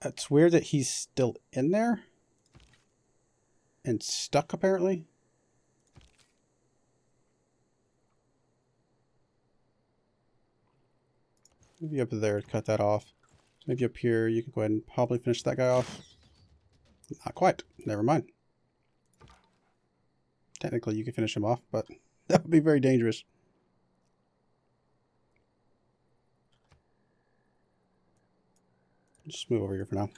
It's weird that he's still in there and stuck apparently. Maybe up there to cut that off. Maybe up here you can go ahead and probably finish that guy off. Not quite. Never mind. Technically you can finish him off, but that would be very dangerous. Just move over here for now.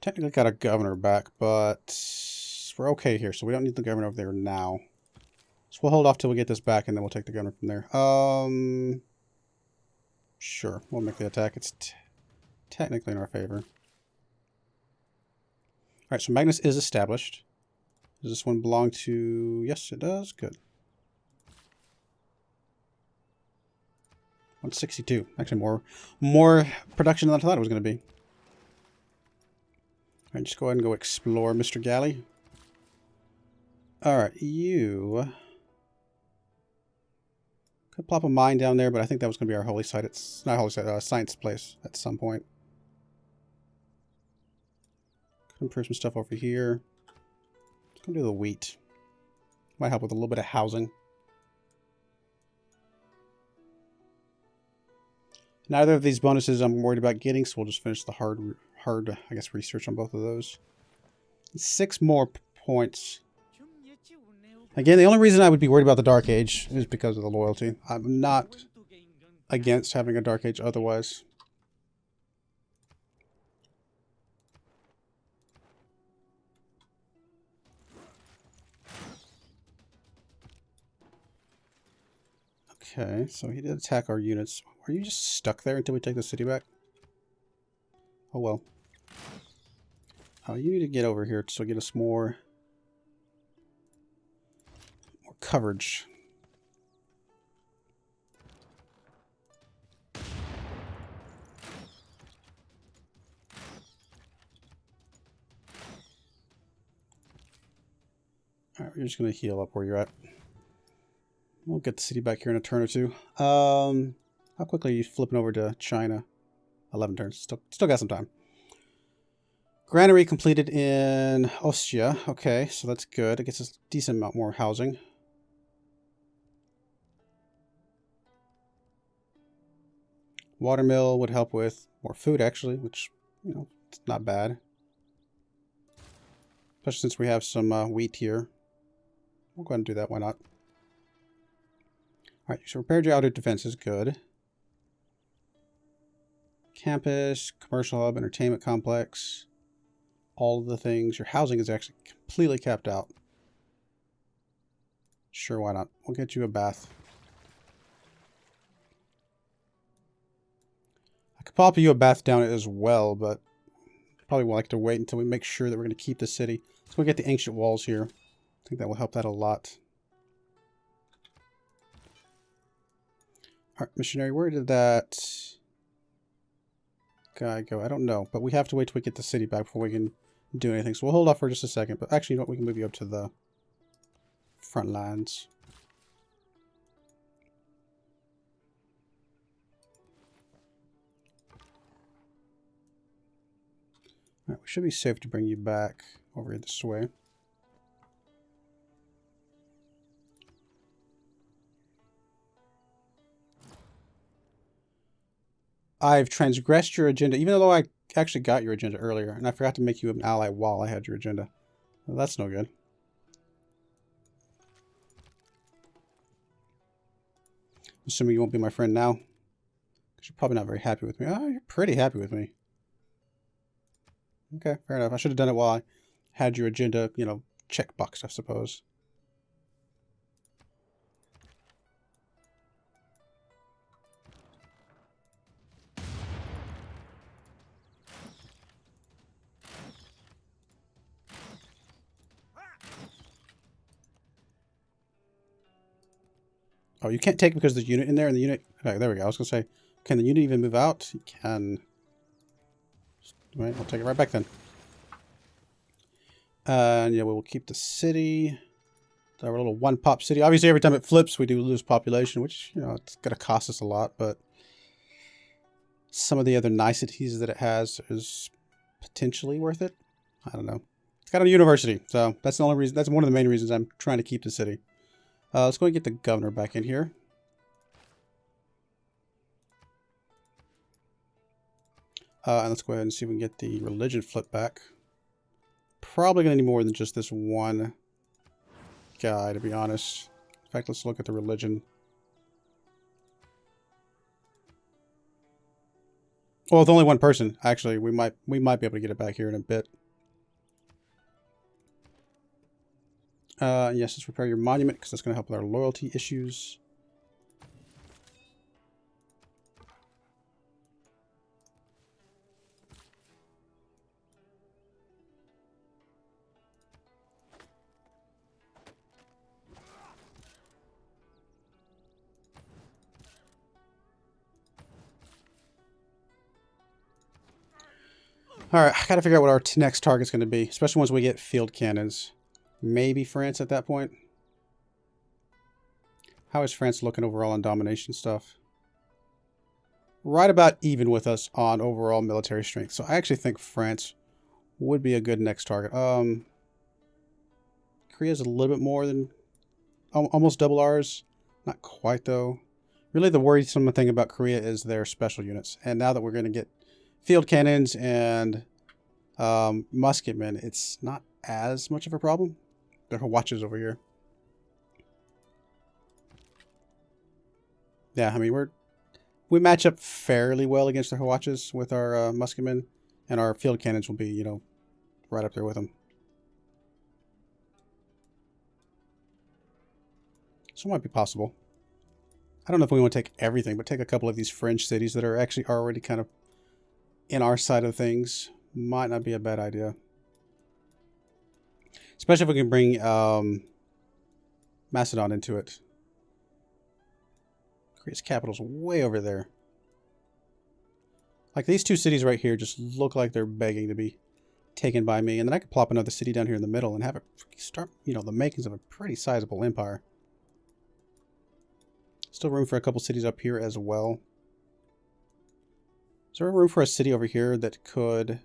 Technically got a governor back, but we're okay here, so we don't need the governor over there now. So we'll hold off till we get this back, and then we'll take the governor from there. Sure, we'll make the attack. It's technically in our favor. Alright, so Magnus is established. Does this one belong to... Yes, it does. Good. 162. Actually, more production than I thought it was going to be. Alright, just go ahead and go explore, Mr. Galley. Alright, you... Could plop a mine down there, but I think that was going to be our holy site. It's not holy site, science place at some point. Could improve some stuff over here. Let's go do the wheat. Might help with a little bit of housing. Neither of these bonuses I'm worried about getting, so we'll just finish the hard, I guess, research on both of those. 6 more points. Again, the only reason I would be worried about the Dark Age is because of the loyalty. I'm not against having a Dark Age otherwise. Okay, so he did attack our units. Are you just stuck there until we take the city back? Oh well. Oh, you need to get over here so get us more coverage. Alright, we're just going to heal up where you're at. We'll get the city back here in a turn or two. How quickly are you flipping over to China? 11 turns. Still got some time. Granary completed in Ostia. Okay, so that's good. It gets us a decent amount more housing. Watermill would help with more food, actually, which, you know, it's not bad. Especially since we have some wheat here. We'll go ahead and do that. Why not? Alright, so repaired your outer defenses. Good. Campus, commercial hub, entertainment complex. All of the things. Your housing is actually completely capped out. Sure, why not? We'll get you a bath. I could pop you a bath down it as well, but probably will like to wait until we make sure that we're going to keep the city. Let's go get the ancient walls here. I think that will help that a lot. Alright, missionary, where did that guy go? I don't know, but we have to wait till we get the city back before we can do anything. So we'll hold off for just a second, but actually, you know what? We can move you up to the front lines. Alright, we should be safe to bring you back over this way. I've transgressed your agenda, even though I actually got your agenda earlier, and I forgot to make you an ally while I had your agenda. Well, that's no good. Assuming you won't be my friend now. Because you're probably not very happy with me. Oh, you're pretty happy with me. Okay, fair enough. I should have done it while I had your agenda, you know, checkboxed, I suppose. Oh, you can't take because there's a unit in there, and the unit... Okay, there we go. I was going to say, can the unit even move out? You can. Right, I'll take it right back then. And yeah, we'll keep the city. our little one pop city. Obviously, every time it flips, we do lose population, which, you know, it's going to cost us a lot, but some of the other niceties that it has is potentially worth it. I don't know. It's got a university, so that's the only reason. That's one of the main reasons I'm trying to keep the city. Let's go and get the governor back in here. And let's go ahead and see if we can get the religion flip back. Probably going to need more than just this one guy, to be honest. In fact, let's look at the religion. Well, with only one person, actually, we might be able to get it back here in a bit. Yes, let's repair your monument, because that's going to help with our loyalty issues. Alright, I gotta figure out what our next target's going to be, especially once we get field cannons. Maybe France at that point. How is France looking overall on domination stuff? Right about even with us on overall military strength. So I actually think France would be a good next target. Korea's a little bit more than... almost double ours. Not quite, though. Really, the worrisome thing about Korea is their special units. And now that we're going to get field cannons and musketmen, it's not as much of a problem. There are watches over here. Yeah, I mean, we match up fairly well against the watches with our musketmen, and our field cannons will be, you know, right up there with them. So it might be possible. I don't know if we want to take everything, but take a couple of these fringe cities that are actually already kind of in our side of things. Might not be a bad idea. Especially if we can bring Macedon into it. Korea's capital's way over there. Like, these two cities right here just look like they're begging to be taken by me. And then I could plop another city down here in the middle and have it start, you know, the makings of a pretty sizable empire. Still room for a couple cities up here as well. Is there room for a city over here that could...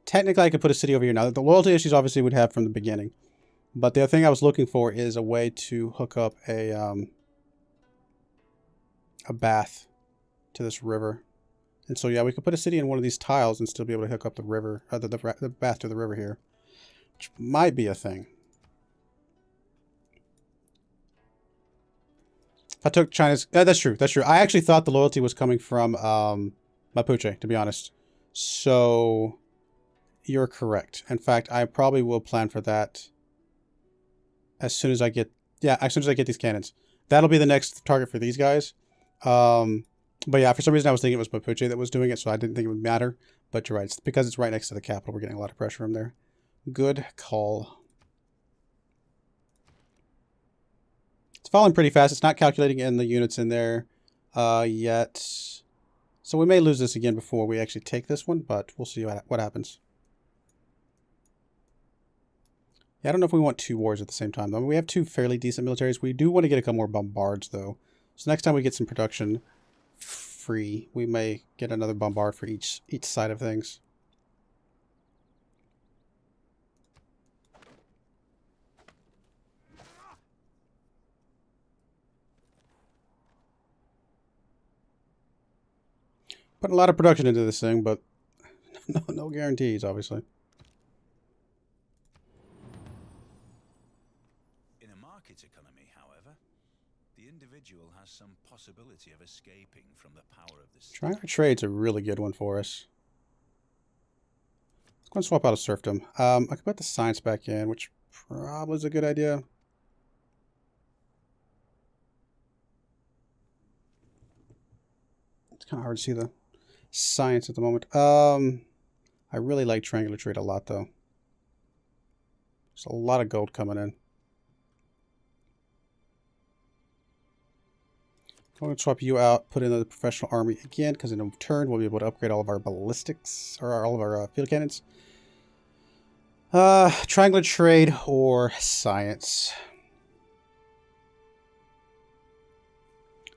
Technically, I could put a city over here. Now, the loyalty issues obviously would have from the beginning. But the other thing I was looking for is a way to hook up a bath to this river. And so, yeah, we could put a city in one of these tiles and still be able to hook up the river, the bath to the river here. Which might be a thing. If I took China's... that's true, that's true. I actually thought the loyalty was coming from Mapuche, to be honest. So, you're correct. In fact, I probably will plan for that as soon as I get... Yeah, as soon as I get these cannons. That'll be the next target for these guys. But yeah, for some reason I was thinking it was Mapuche that was doing it, so I didn't think it would matter. But you're right. It's because it's right next to the capital, we're getting a lot of pressure from there. Good call. It's falling pretty fast. It's not calculating in the units in there yet. So we may lose this again before we actually take this one, but we'll see what happens. Yeah, I don't know if we want two wars at the same time, though. I mean, we have two fairly decent militaries. We do want to get a couple more bombards, though. So next time we get some production free, we may get another bombard for each side of things. Put a lot of production into this thing, but no guarantees, obviously. In a market economy, however, the individual has some possibility of escaping from the power of the state. Trying for trade's a really good one for us. Let's go and swap out a serfdom. I could put the science back in, which probably is a good idea. It's kind of hard to see the science at the moment. I really like triangular trade a lot, though. There's a lot of gold coming in. I'm going to swap you out, put in the professional army again, because in a turn we'll be able to upgrade all of our ballistics, or all of our field cannons. Triangular trade or science?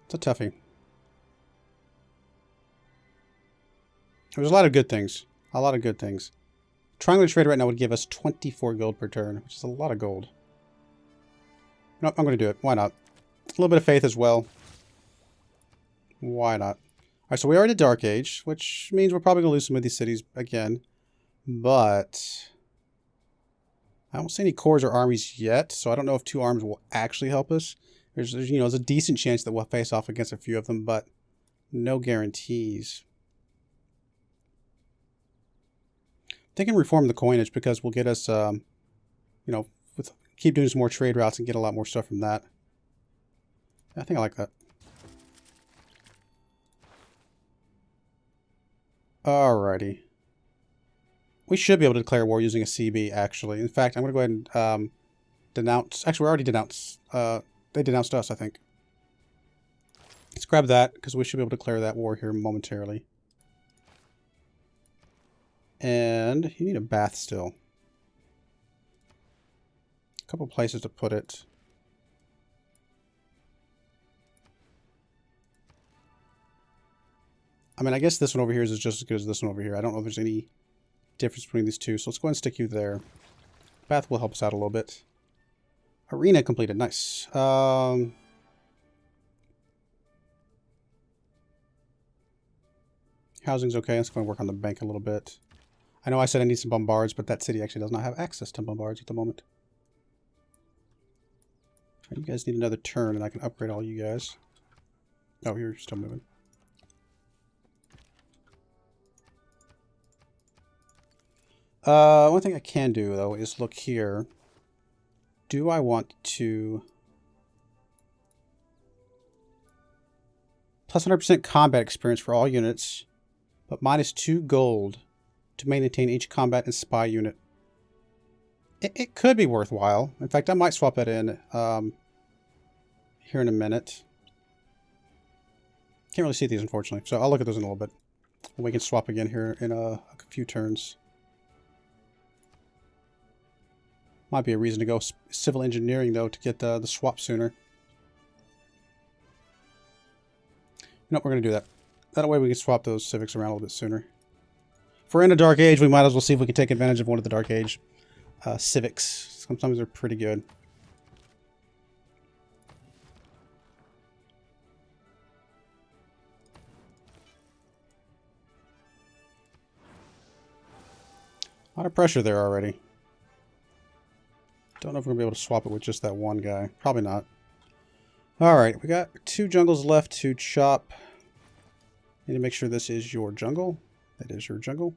It's a toughie. There's a lot of good things. A lot of good things. Triangular trade right now would give us 24 gold per turn, which is a lot of gold. Nope, I'm going to do it. Why not? A little bit of faith as well. Why not? Alright, so we are in a Dark Age, which means we're probably going to lose some of these cities again. But I don't see any cores or armies yet, so I don't know if 2 arms will actually help us. There's a decent chance that we'll face off against a few of them, but no guarantees. They can reform the coinage because we'll get us, keep doing some more trade routes and get a lot more stuff from that. I think I like that. Alrighty. We should be able to declare war using a CB, actually. In fact, I'm going to go ahead and denounce... Actually, we already denounced... they denounced us, I think. Let's grab that, because we should be able to declare that war here momentarily. And you need a bath still. A couple places to put it. I mean, I guess this one over here is just as good as this one over here. I don't know if there's any difference between these two. So let's go ahead and stick you there. Bath will help us out a little bit. Arena completed. Nice. Housing's okay. Let's go and work on the bank a little bit. I know I said I need some bombards, but that city actually does not have access to bombards at the moment. You guys need another turn, and I can upgrade all you guys. Oh, you're still moving. One thing I can do, though, is look here. Do I want to... Plus 100% combat experience for all units, but minus 2 gold to maintain each combat and spy unit. It could be worthwhile. In fact, I might swap that in here in a minute. Can't really see these, unfortunately, so I'll look at those in a little bit. We can swap again here in a few turns. Might be a reason to go civil engineering, though, to get the swap sooner. Nope, we're going to do that. That way we can swap those civics around a little bit sooner. If we're in a Dark Age, we might as well see if we can take advantage of one of the Dark Age civics. Sometimes they're pretty good. A lot of pressure there already. Don't know if we're going to be able to swap it with just that one guy. Probably not. Alright, we got 2 jungles left to chop. Need to make sure this is your jungle. That is your jungle.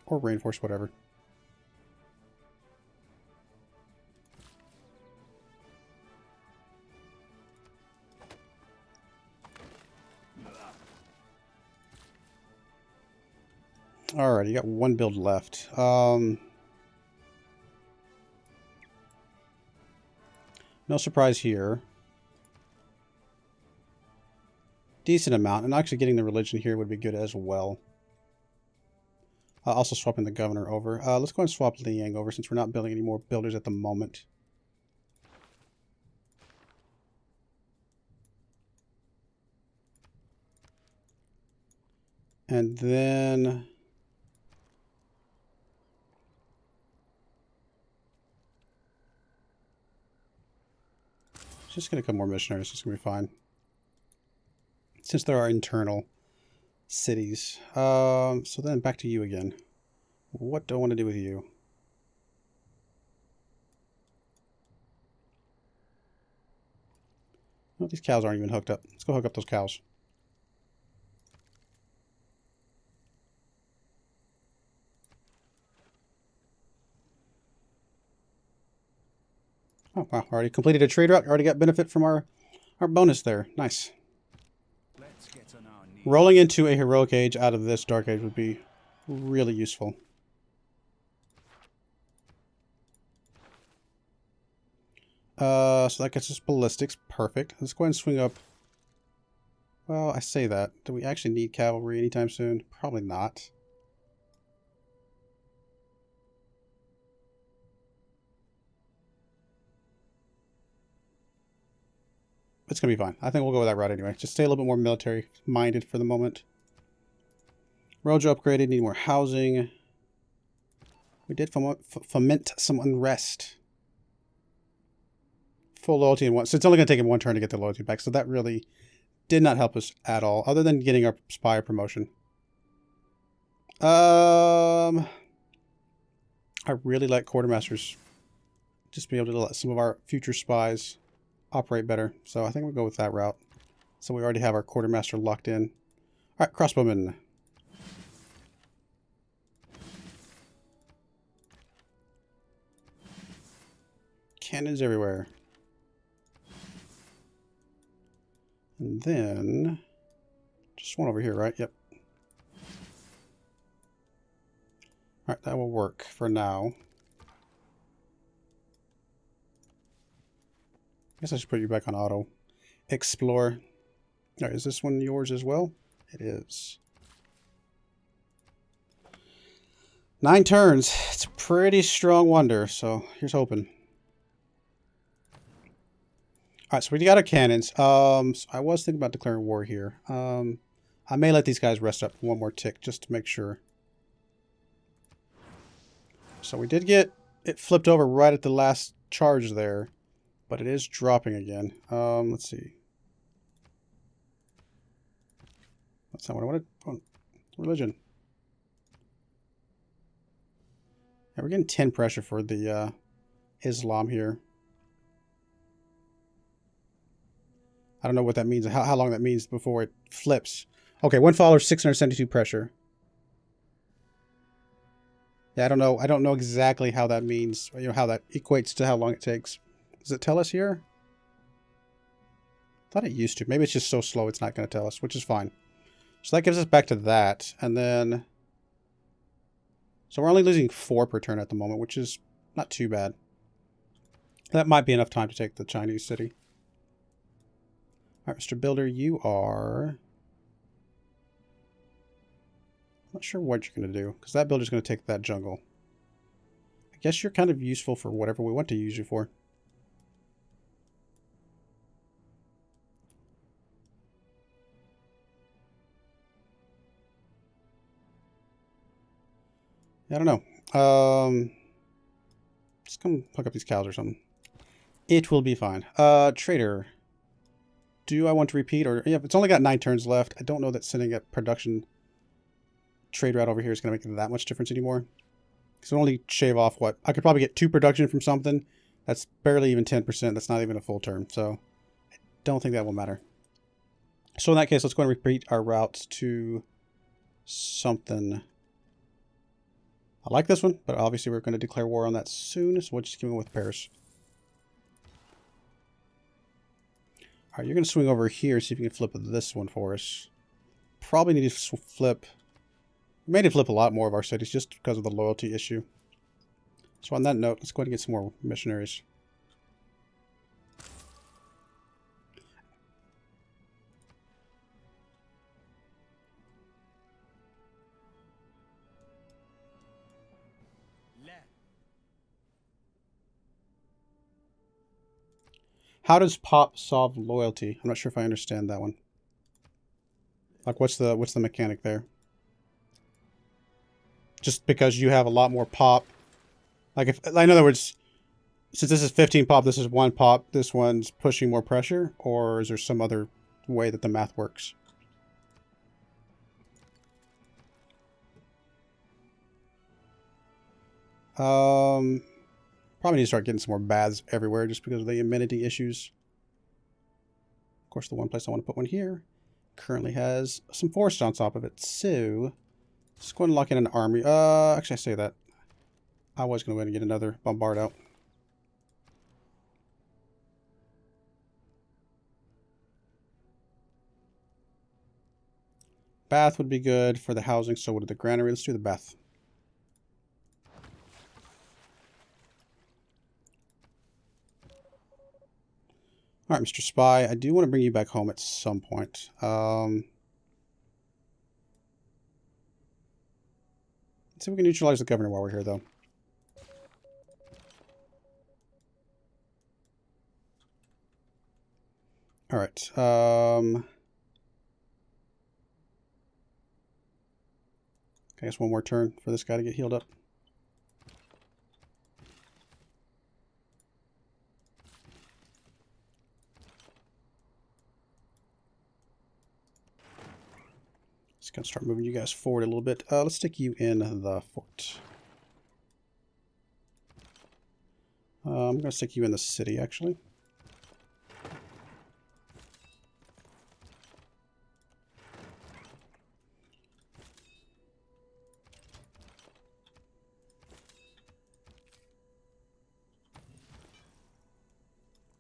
Or rainforest, whatever. Alright, you got 1 build left. No surprise here. Decent amount, and actually getting the religion here would be good as well. Also swapping the governor over. Let's go and swap Liang over since we're not building any more builders at the moment. And then... just going to come more missionaries. It's going to be fine. Since there are internal cities. So then back to you again. What do I want to do with you? Well, these cows aren't even hooked up. Let's go hook up those cows. Oh, wow. Already completed a trade route. Already got benefit from our bonus there. Nice. Rolling into a heroic age out of this dark age would be really useful. So that gets us ballistics. Perfect. Let's go ahead and swing up. Well, I say that. Do we actually need cavalry anytime soon? Probably not. it's going to be fine. I think we'll go with that route anyway. Just stay a little bit more military-minded for the moment. Roads are upgraded. Need more housing. We did foment some unrest. Full loyalty in one. So it's only going to take him one turn to get the loyalty back. So that really did not help us at all, other than getting our spire promotion. I really like quartermasters. Just be able to let some of our future spies operate better. So I think we'll go with that route. So we already have our quartermaster locked in. All right, crossbowmen. Cannons everywhere. And then just one over here, right? Yep. All right, that will work for now. I guess I should put you back on auto. Explore. All right, is this one yours as well? It is. 9 turns. It's a pretty strong wonder, so here's hoping. All right, so we got our cannons. So I was thinking about declaring war here. I may let these guys rest up one more tick just to make sure. So we did get it flipped over right at the last charge there, but it is dropping again. Let's see. That's not what I wanted. Oh, religion. Yeah, we're getting 10 pressure for the Islam here. I don't know what that means, how long that means before it flips. Okay, one follower, 672 pressure. Yeah, I don't know. I don't know exactly how that means, you know, how that equates to how long it takes. Does it tell us here? I thought it used to. Maybe it's just so slow it's not going to tell us, which is fine. So that gives us back to that. And then... So we're only losing 4 per turn at the moment, which is not too bad. That might be enough time to take the Chinese city. All right, Mr. Builder, you are... Not sure what you're going to do, because that builder's going to take that jungle. I guess you're kind of useful for whatever we want to use you for. I don't know. Just come hook up these cows or something. It will be fine. Trader. Do I want to repeat? Or yeah, it's only got 9 turns left. I don't know that sending a production trade route over here is going to make that much difference anymore. Because it'll only shave off what? I could probably get 2 production from something. That's barely even 10%. That's not even a full turn. So I don't think that will matter. So in that case, let's go and repeat our routes to something. I like this one, but obviously we're going to declare war on that soon. So we'll just keep going with Paris. All right, you're going to swing over here, see if you can flip this one for us. Probably need to flip... We may need to flip a lot more of our cities just because of the loyalty issue. So on that note, let's go ahead and get some more missionaries. How does pop solve loyalty? I'm not sure if I understand that one. Like, what's the mechanic there? Just because you have a lot more pop. Like, if, in other words, since this is 15 pop, this is 1 pop, this one's pushing more pressure? Or is there some other way that the math works? Probably need to start getting some more baths everywhere just because of the amenity issues. Of course, the one place I want to put one here currently has some forest on top of it. So, let's go ahead and lock in an army. Actually, I say that. I was going to go ahead and get another bombard out. Bath would be good for the housing, so would the granary. Let's do the bath. All right, Mr. Spy, I do want to bring you back home at some point. Let's see if we can neutralize the governor while we're here, though. All Alright. I guess one more turn for this guy to get healed up. Just gonna start moving you guys forward a little bit. Let's stick you in the fort. I'm gonna stick you in the city, actually.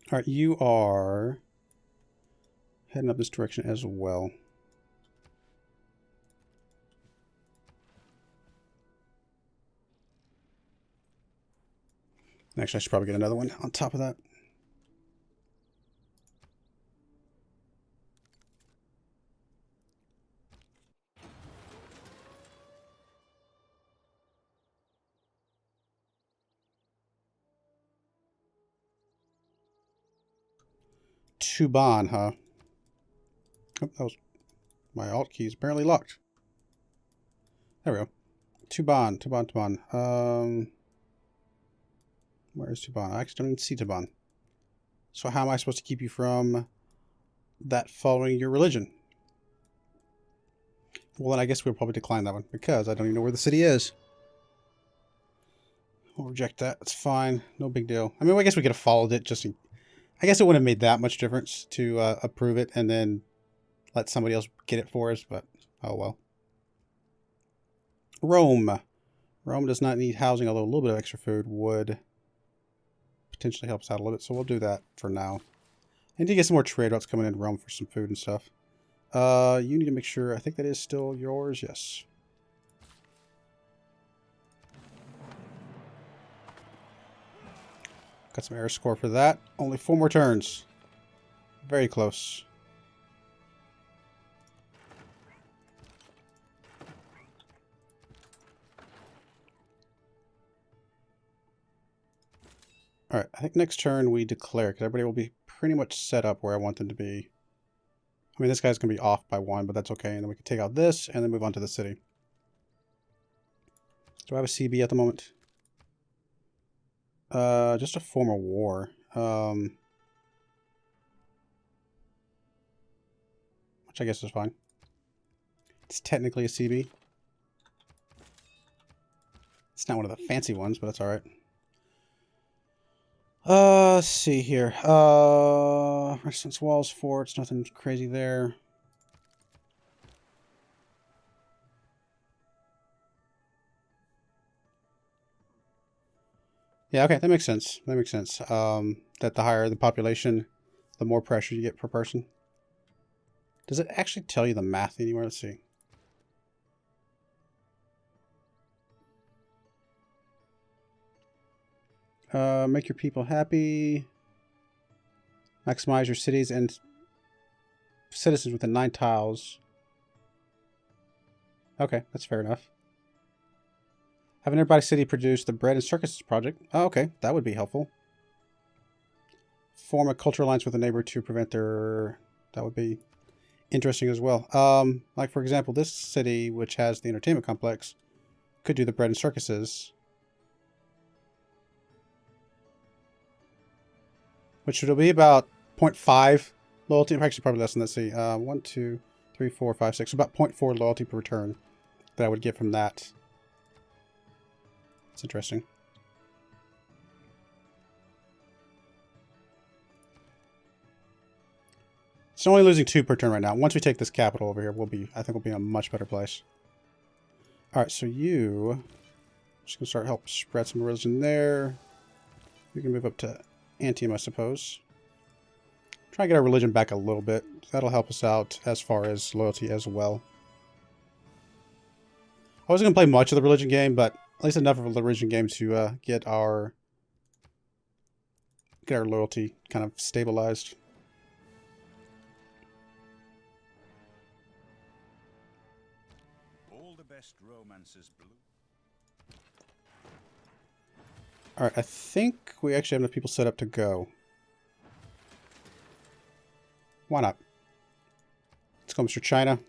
Alright, you are heading up this direction as well. Actually, I should probably get another one on top of that. Tuban, huh? Oh, that was my alt key is apparently locked. There we go. Tuban. Where is Tuban? I actually don't even see Tuban. So how am I supposed to keep you from that following your religion? Well, then I guess we'll probably decline that one because I don't even know where the city is. We'll reject that. It's fine. No big deal. I mean, I guess we could have followed it just in... I guess it wouldn't have made that much difference to approve it and then let somebody else get it for us, but oh well. Rome. Rome does not need housing, although a little bit of extra food would potentially help us out a little bit, so we'll do that for now. I need to get some more trade routes coming in Rome for some food and stuff. You need to make sure, I think that is still yours, yes. Got some air score for that. Only 4 more turns. Very close. Alright, I think next turn we declare, because everybody will be pretty much set up where I want them to be. I mean, this guy's going to be off by 1, but that's okay. And then we can take out this and then move on to the city. Do I have a CB at the moment? Just a form of war. Which I guess is fine. It's technically a CB. It's not one of the fancy ones, but that's alright. Let's see here. Resistance walls, forts, nothing crazy there. Yeah, okay, that makes sense. That makes sense. That the higher the population, the more pressure you get per person. Does it actually tell you the math anywhere? Let's see. Make your people happy. Maximize your cities and citizens within 9 tiles. Okay, that's fair enough. Have a nearby city produce the bread and circuses project. Oh, okay, that would be helpful. Form a cultural alliance with a neighbor to prevent their... That would be interesting as well. Like, for example, this city, which has the entertainment complex, could do the bread and circuses. Which would be about 0.5 loyalty. Actually, probably less than that. See, 1, 2, 3, 4, 5, 6. So about 0.4 loyalty per return that I would get from that. It's interesting. It's only losing 2 per turn right now. Once we take this capital over here, I think we'll be in a much better place. Alright, so you... just gonna start help spread some religion there. We can move up to Antium, I suppose. Try and get our religion back a little bit. That'll help us out as far as loyalty as well. I wasn't going to play much of the religion game, but at least enough of the religion game to get our loyalty kind of stabilized. All the best romances blue. Alright, I think we actually have enough people set up to go. Why not? Let's go, Mr. China.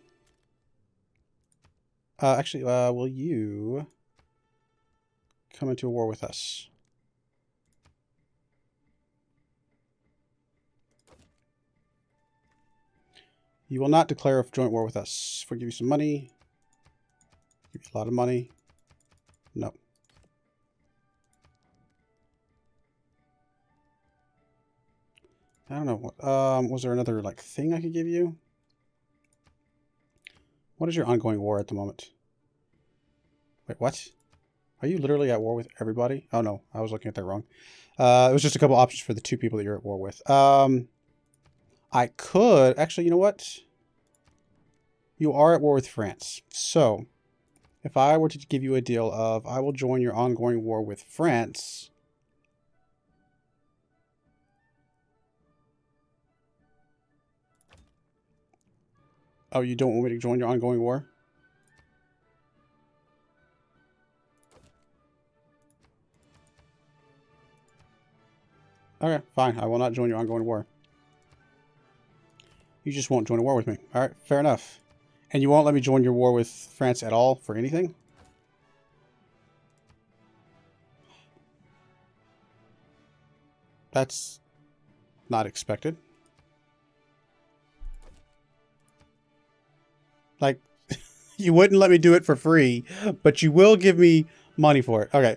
Actually, will you come into a war with us? You will not declare a joint war with us. If we give you some money, give you a lot of money. No. I don't know what. Was there another like thing I could give you? What is your ongoing war at the moment? Wait, what? Are you literally at war with everybody? Oh no, I was looking at that wrong. It was just a couple options for the two people that you're at war with. I could actually. You know what? You are at war with France. So, if I were to give you a deal of, I will join your ongoing war with France. Oh, you don't want me to join your ongoing war? Okay, fine. I will not join your ongoing war. You just won't join a war with me. Alright, fair enough. And you won't let me join your war with France at all for anything? That's not expected. Like, you wouldn't let me do it for free, but you will give me money for it. Okay,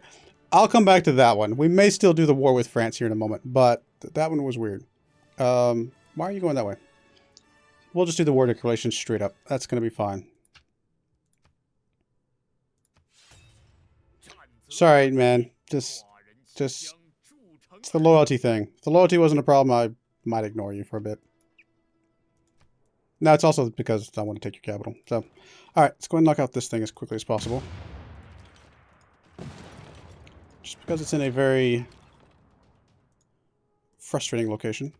I'll come back to that one. We may still do the war with France here in a moment, but that one was weird. Why are you going that way? We'll just do the war declaration straight up. That's going to be fine. Sorry, man. Just, it's the loyalty thing. If the loyalty wasn't a problem, I might ignore you for a bit. No, it's also because I want to take your capital. So, alright, let's go ahead and knock out this thing as quickly as possible. Just because it's in a very frustrating location.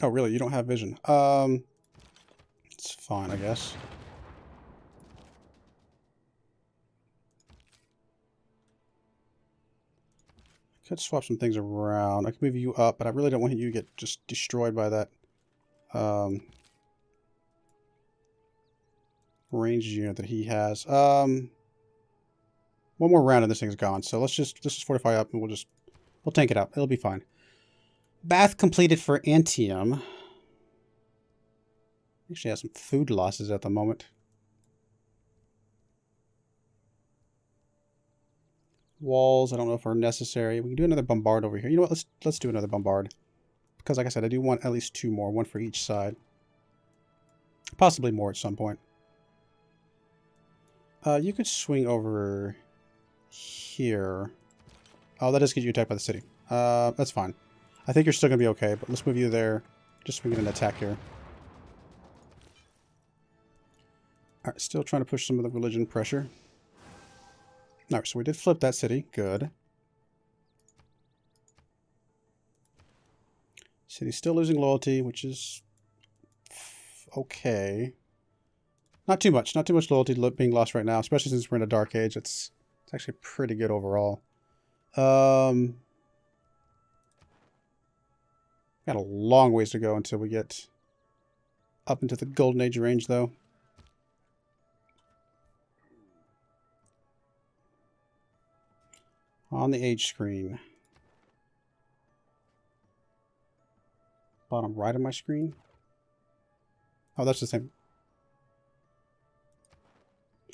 Oh, really? You don't have vision? It's fine, I guess. I could swap some things around. I could move you up, but I really don't want you to get just destroyed by that ranged unit that he has. One more round and this thing's gone. So let's just fortify up and we'll tank it up. It'll be fine. Bath completed for Antium. Actually has some food losses at the moment. Walls, I don't know if are necessary. We can do another bombard over here. You know what? Let's do another bombard. Because like I said, I do want at least two more, one for each side. Possibly more at some point. You could swing over here. Oh, that does get you attacked by the city. That's fine. I think you're still going to be okay, but let's move you there. Just so we get an attack here. Alright, still trying to push some of the religion pressure. Alright, so we did flip that city. Good. City's still losing loyalty, which is okay. Not too much. Not too much loyalty being lost right now, especially since we're in a dark age. It's actually pretty good overall. Got a long ways to go until we get up into the Golden Age range, though. On the age screen. Bottom right of my screen. Oh, that's the same.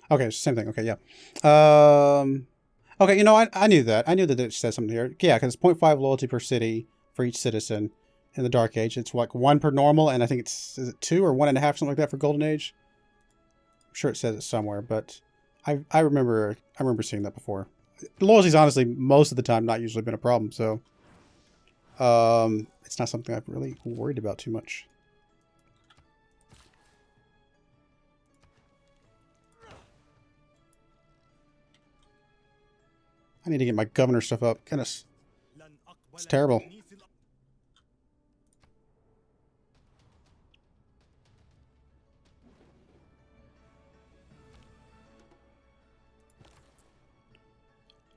Okay, it's the same thing. Okay, yeah. Okay, you know, I knew that. I knew that it said something here. Yeah, because it's 0.5 loyalty per city for each citizen in the Dark Age. It's like 1 per normal, and I think it's, is it 2 or 1.5, something like that for Golden Age? I'm sure it says it somewhere, but I remember seeing that before. Loyalty's honestly, most of the time, not usually been a problem, so it's not something I've really worried about too much. I need to get my governor stuff up. Goodness. It's terrible.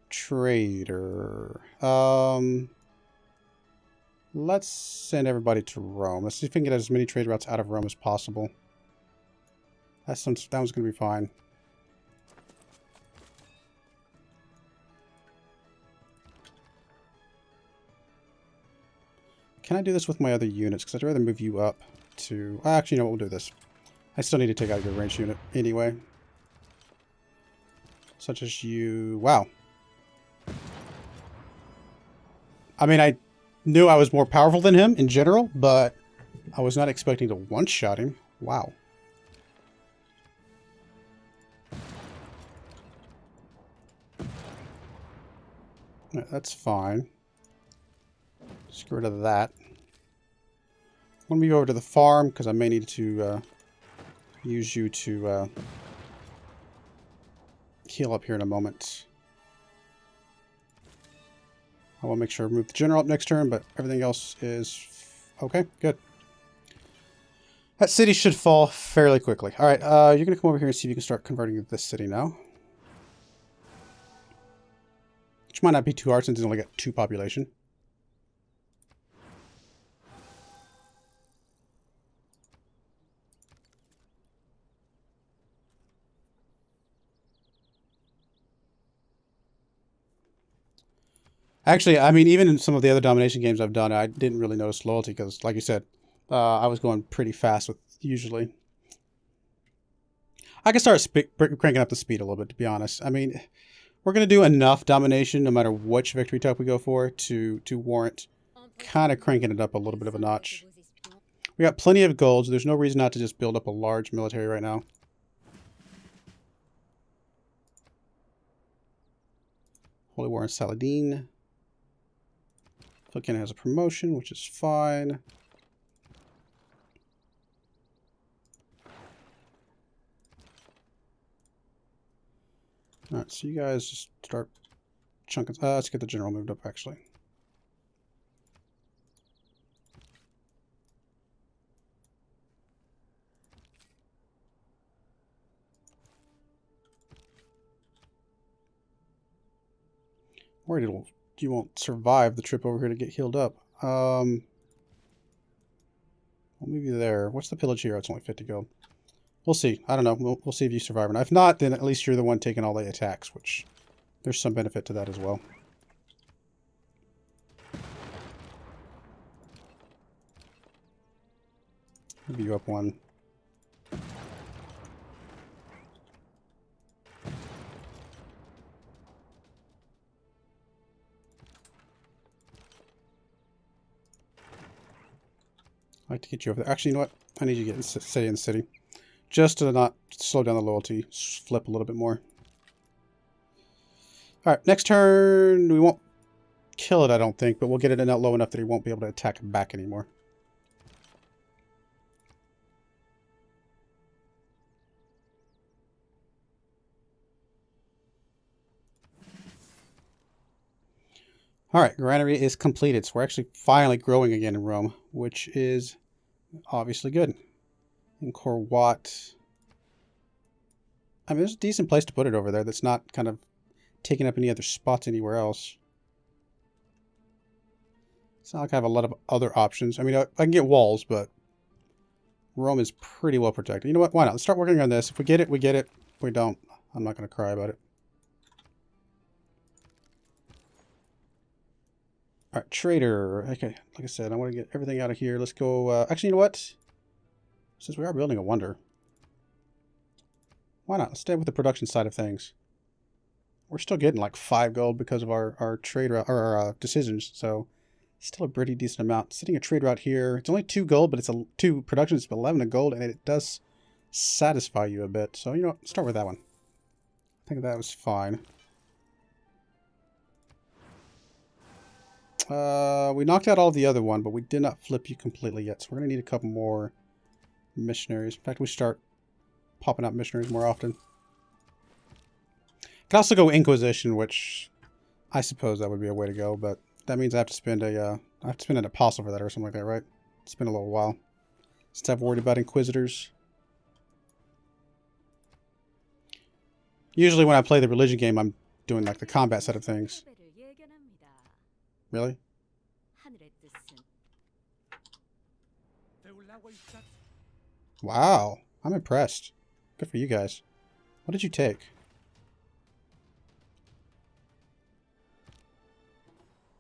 Trader. Let's send everybody to Rome. Let's see if we can get as many trade routes out of Rome as possible. That one's going to be fine. Can I do this with my other units? Because I'd rather move you up to... Actually, you know what? We'll do this. I still need to take out your range unit anyway. Such as you... Wow. I mean, I knew I was more powerful than him in general, but I was not expecting to one-shot him. Wow. Yeah, that's fine. Let's get rid of that. I'm going to move over to the farm because I may need to use you to heal up here in a moment. I will make sure I move the general up next turn, but everything else is okay. Good. That city should fall fairly quickly. All right, you're going to come over here and see if you can start converting this city now. Which might not be too hard since it's only got 2 population. Actually, I mean, even in some of the other domination games I've done, I didn't really notice loyalty because, like you said, I was going pretty fast with usually. I can start cranking up the speed a little bit, to be honest. I mean, we're going to do enough domination, no matter which victory type we go for, to warrant kind of cranking it up a little bit of a notch. We got plenty of gold, so there's no reason not to just build up a large military right now. Holy War in Saladin. Flicken has a promotion, which is fine. Alright, so you guys just start chunking. Let's get the general moved up, actually. Worried you won't survive the trip over here to get healed up. I'll move you there. What's the pillage here? It's only 50 gold. We'll see. I don't know. We'll see if you survive or not. If not, then at least you're the one taking all the attacks, which there's some benefit to that as well. Move you up 1. I'd like to get you over there. Actually, you know what? I need you to stay in the city. Just to not slow down the loyalty. Flip a little bit more. Alright, next turn, we won't kill it, I don't think, but we'll get it in out low enough that he won't be able to attack back anymore. Alright, granary is completed, so we're actually finally growing again in Rome, which is obviously good. In Korwat, I mean, there's a decent place to put it over there that's not kind of taking up any other spots anywhere else. It's not like I have a lot of other options. I mean, I can get walls, but Rome is pretty well protected. You know what? Why not? Let's start working on this. If we get it, we get it. If we don't, I'm not going to cry about it. Alright, trader. Okay, like I said, I want to get everything out of here. Let's go... actually, you know what? Since we are building a wonder, why not? Let's stay with the production side of things. We're still getting like 5 gold because of our trade route, or our decisions, so still a pretty decent amount. Sitting a trade route here, it's only 2 gold, but it's 2 production, it's 11 of gold, and it does satisfy you a bit. So, you know what? Start with that one. I think that was fine. We knocked out all the other one, but we did not flip you completely yet, so we're going to need a couple more missionaries. In fact, we start popping out missionaries more often. Could also go Inquisition, which I suppose that would be a way to go, but that means I have to spend an apostle for that or something like that, right? It's been a little while since I've worried about Inquisitors. Usually when I play the religion game, I'm doing like the combat side of things. Really? Wow. I'm impressed. Good for you guys. What did you take?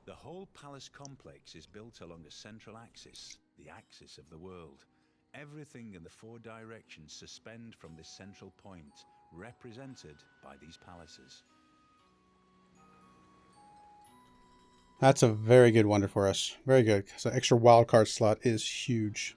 The whole palace complex is built along a central axis, the axis of the world. Everything in the 4 directions suspend from this central point, represented by these palaces. That's a very good wonder for us. Very good. So extra wildcard slot is huge.